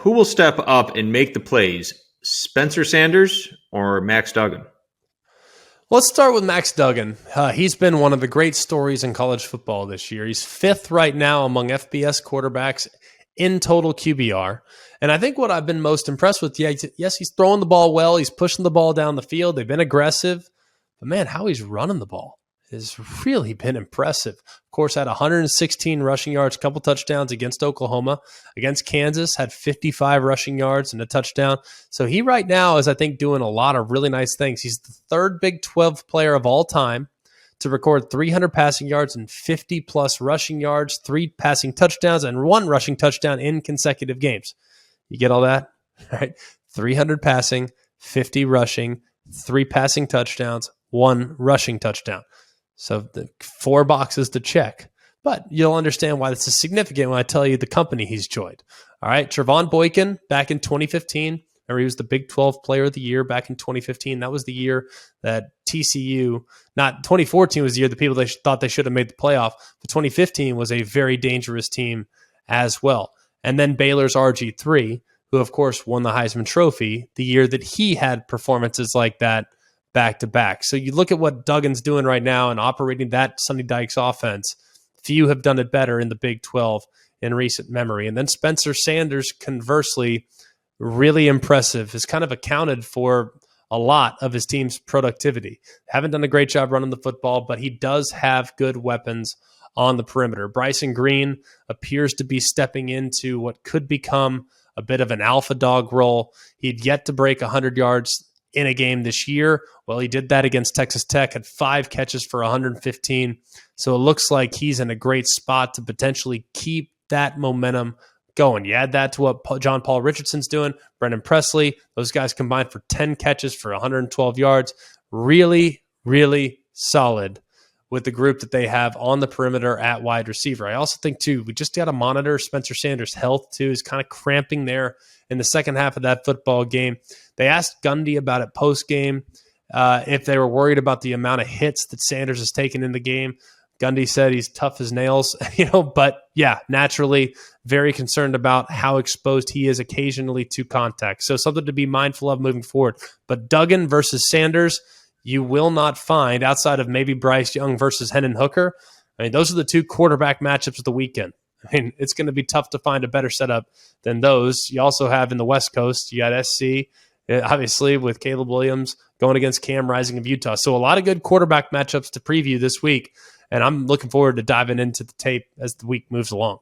who will step up and make the plays, Spencer Sanders or Max Duggan? Let's start with Max Duggan. He's been one of the great stories in college football this year. He's fifth right now among FBS quarterbacks in total QBR. And I think what I've been most impressed with, yes, he's throwing the ball well. He's pushing the ball down the field. They've been aggressive. But, man, how he's running the ball has really been impressive. Of course, had 116 rushing yards, a couple touchdowns against Oklahoma. Against Kansas, had 55 rushing yards and a touchdown. So he right now is, I think, doing a lot of really nice things. He's the third Big 12 player of all time to record 300 passing yards and 50-plus rushing yards, 3 passing touchdowns, and 1 rushing touchdown in consecutive games. You get all that? All right. 300 passing, 50 rushing, 3 passing touchdowns, 1 rushing touchdown. So the 4 boxes to check. But you'll understand why this is significant when I tell you the company he's joined. All right, Trayvon Boykin back in 2015. Remember, he was the Big 12 Player of the Year back in 2015. That was the year that TCU, not 2014 was the year the people thought they should have made the playoff, but 2015 was a very dangerous team as well. And then Baylor's RG3, who of course won the Heisman Trophy the year that he had performances like that back-to-back. So you look at what Duggan's doing right now and operating that Sonny Dykes offense. Few have done it better in the Big 12 in recent memory. And then Spencer Sanders, conversely, really impressive, has kind of accounted for a lot of his team's productivity. Haven't done a great job running the football, but he does have good weapons on the perimeter. Bryson Green appears to be stepping into what could become a bit of an alpha dog role. He'd yet to break 100 yards in a game this year. Well, he did that against Texas Tech, had 5 catches for 115. So it looks like he's in a great spot to potentially keep that momentum going. You add that to what John Paul Richardson's doing, Brendan Presley, those guys combined for 10 catches for 112 yards. Really, really solid with the group that they have on the perimeter at wide receiver. I also think, too, we just got to monitor Spencer Sanders' health, too. He's kind of cramping there in the second half of that football game. They asked Gundy about it post-game, if they were worried about the amount of hits that Sanders has taken in the game. Gundy said he's tough as nails, but yeah, naturally very concerned about how exposed he is occasionally to contact. So something to be mindful of moving forward. But Duggan versus Sanders, you will not find outside of maybe Bryce Young versus Hendon Hooker. I mean, those are the 2 quarterback matchups of the weekend. I mean, it's going to be tough to find a better setup than those. You also have in the West Coast, you got SC, obviously, with Caleb Williams going against Cam Rising of Utah. So a lot of good quarterback matchups to preview this week, and I'm looking forward to diving into the tape as the week moves along.